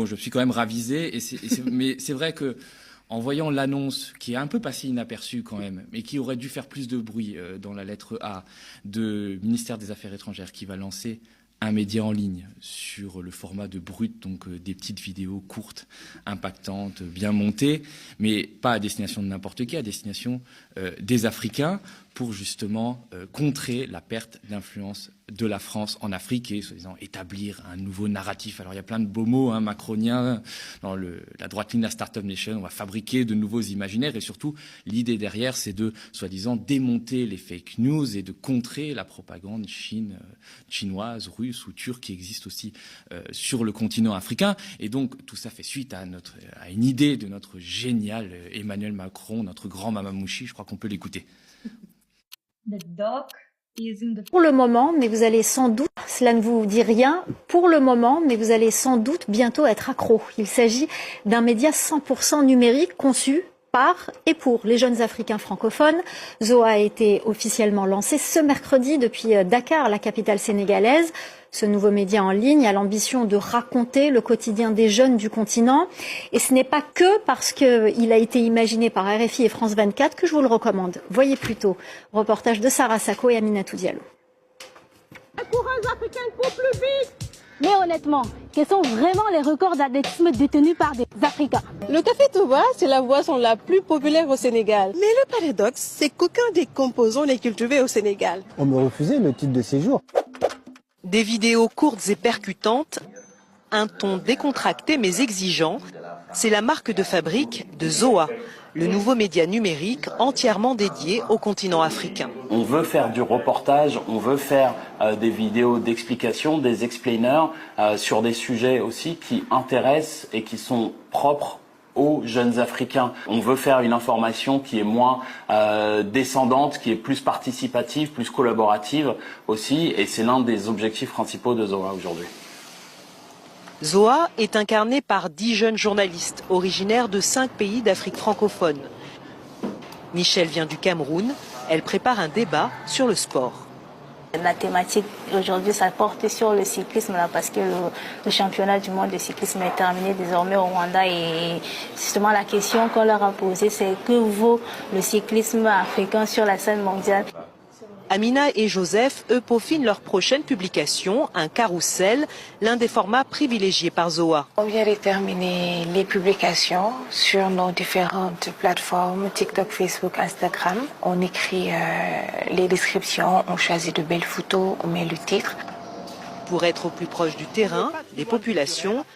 Je suis quand même ravisé, mais c'est vrai que en voyant l'annonce qui est un peu passée inaperçue quand même, mais qui aurait dû faire plus de bruit dans la lettre A de ministère des Affaires étrangères qui va lancer un média en ligne sur le format de brut, donc des petites vidéos courtes, impactantes, bien montées, mais pas à destination de n'importe qui, à destination des Africains, pour justement contrer la perte d'influence de la France en Afrique et, soi-disant, établir un nouveau narratif. Alors, il y a plein de beaux mots macroniens. Dans la droite ligne de la Startup Nation, on va fabriquer de nouveaux imaginaires et surtout, l'idée derrière, c'est de, soi-disant, démonter les fake news et de contrer la propagande chinoise, russe ou turque qui existe aussi sur le continent africain. Et donc, tout ça fait suite à une idée de notre génial Emmanuel Macron, notre grand Mamamouchi. Je crois qu'on peut l'écouter. Pour le moment, mais vous allez sans doute, cela ne vous dit rien, pour le moment, mais vous allez sans doute bientôt être accro. Il s'agit d'un média 100% numérique conçu par et pour les jeunes Africains francophones. Zoa a été officiellement lancé ce mercredi depuis Dakar, la capitale sénégalaise. Ce nouveau média en ligne a l'ambition de raconter le quotidien des jeunes du continent. Et ce n'est pas que parce qu'il a été imaginé par RFI et France 24 que je vous le recommande. Voyez plutôt. Reportage de Sarah Sako et Aminatou Diallo. Courage africain, cours plus vite! Mais honnêtement, quels sont vraiment les records d'athlétisme détenus par des Africains? Le café Touba, c'est la boisson la plus populaire au Sénégal. Mais le paradoxe, c'est qu'aucun des composants n'est cultivé au Sénégal. On me refusait le titre de séjour. Des vidéos courtes et percutantes, un ton décontracté mais exigeant, c'est la marque de fabrique de Zoa, le nouveau média numérique entièrement dédié au continent africain. On veut faire du reportage, on veut faire des vidéos d'explication, des explainers sur des sujets aussi qui intéressent et qui sont propres aux jeunes Africains. On veut faire une information qui est moins descendante, qui est plus participative, plus collaborative aussi, et c'est l'un des objectifs principaux de Zoa aujourd'hui. Zoa est incarné par 10 jeunes journalistes originaires de 5 pays d'Afrique francophone. Michelle vient du Cameroun, elle prépare un débat sur le sport. La thématique aujourd'hui, ça porte sur le cyclisme là, parce que le championnat du monde de cyclisme est terminé désormais au Rwanda et justement la question qu'on leur a posée, c'est que vaut le cyclisme africain sur la scène mondiale. Amina et Joseph, eux, peaufinent leur prochaine publication, un carrousel, l'un des formats privilégiés par Zoa. On vient de terminer les publications sur nos différentes plateformes, TikTok, Facebook, Instagram. On écrit les descriptions, on choisit de belles photos, on met le titre. Pour être au plus proche du terrain, des populations,